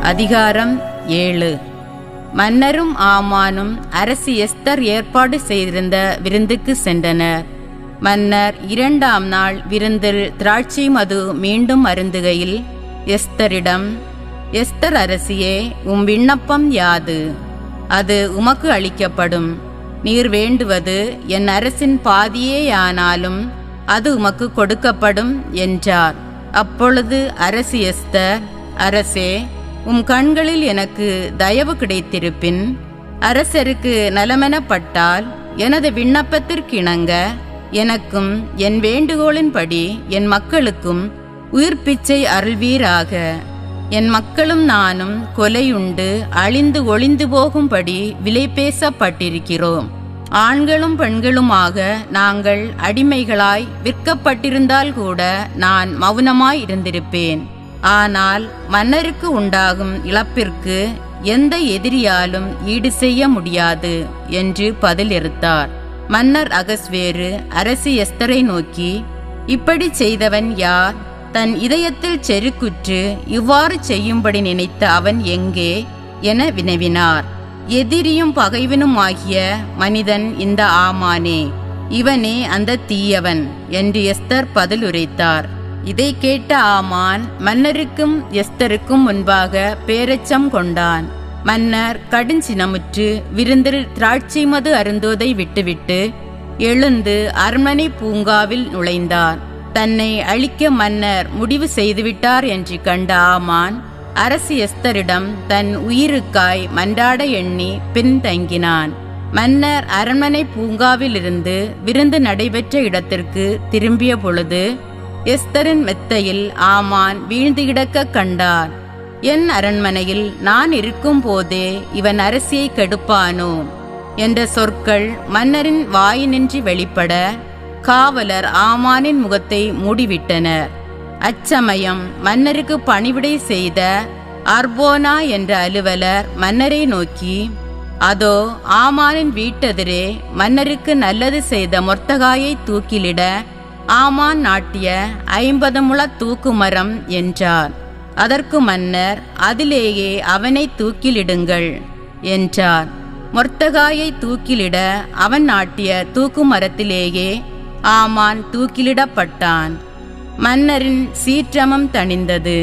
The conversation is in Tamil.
அதிகாரம் 7. மன்னரும் ஆமானும் அரசி எஸ்தர் ஏற்பாடு செய்திருந்த விருந்துக்கு சென்றனர். மன்னர் 2ஆம் நாள் விருந்தில் திராட்சை மது மீண்டும் அருந்துகையில் எஸ்தரிடம், எஸ்தர் அரசியே, உம் விண்ணப்பம் யாது? அது உமக்கு அளிக்கப்படும். நீர் வேண்டுவது என் அரசின் பாதியேயானாலும் அது உமக்கு கொடுக்கப்படும் என்றார். அப்பொழுது அரசி எஸ்தர், அரசே, உம் கண்களில் எனக்கு தயவு கிடைத்திருப்பின் அரசருக்கு நலமெனப்பட்டால் எனது விண்ணப்பத்திற்கிணங்க எனக்கும் என் வேண்டுகோளின்படி என் மக்களுக்கும் உயிர்ப்பிச்சை அருள்வீராக. என் மக்களும் நானும் கொலையுண்டு அழிந்து ஒளிந்து போகும்படி விலை பேசப்பட்டிருக்கிறோம். ஆண்களும் பெண்களுமாக நாங்கள் அடிமைகளாய் விற்கப்பட்டிருந்தால் கூட நான் மௌனமாய் இருந்திருப்பேன். ஆனால் மன்னருக்கு உண்டாகும் இழப்பிற்கு எந்த எதிரியாலும் ஈடு செய்ய முடியாது என்று பதிலளித்தார். மன்னர் அகஸ்வேரு அரசி எஸ்தரை நோக்கி, இப்படி செய்தவன் யார்? தன் இதயத்தில் செருக்குற்று இவ்வாறு செய்யும்படி நினைத்த அவன் எங்கே என வினவினார். எதிரியும் பகைவனுமாகிய மனிதன் இந்த ஆமானே, இவனே அந்த தீயவன் என்று எஸ்தர் பதிலுரைத்தார். இதை கேட்ட ஆமான் மன்னருக்கும் எஸ்தருக்கும் முன்பாக பேரச்சம் கொண்டான். மன்னர் கடுஞ்சினமுற்று விருந்தில் திராட்சை மது அருந்துவதை விட்டுவிட்டு எழுந்து அரண்மனை பூங்காவில் நுழைந்தார். தன்னை அழிக்க மன்னர் முடிவு செய்துவிட்டார் என்று கண்ட ஆமான் அரசி எஸ்தரிடம் தன் உயிருக்காய் மன்றாட எண்ணி பின்தங்கினான். மன்னர் அரண்மனை பூங்காவிலிருந்து விருந்து நடைபெற்ற இடத்திற்கு திரும்பிய பொழுது எஸ்தரின் மெத்தையில் ஆமான் வீழ்ந்து கிடக்க கண்டார். என் அரண்மனையில் நான் இருக்கும் போதே இவன் அரசியை கெடுப்பானோ என்ற சொற்கள் மன்னரின் வாயினின்றி வெளிப்பட காவலர் ஆமானின் முகத்தை மூடிவிட்டனர். அச்சமயம் மன்னருக்கு பணிவிடை செய்த அர்போனா என்ற அலுவலர் மன்னரை நோக்கி, அதோ ஆமானின் வீட்டெதிரே மன்னருக்கு நல்லது செய்த மொர்தகாயை தூக்கிலிட ஆமான் நாட்டிய 50 முழ தூக்குமரம் என்றார். அதற்கு மன்னர், அதிலேயே அவனை தூக்கிலிடுங்கள் என்றார். மொர்தகாயை தூக்கிலிட அவன் நாட்டிய தூக்குமரத்திலேயே ஆமான் தூக்கிலிடப்பட்டான். மன்னரின் சீற்றமும் தணிந்தது.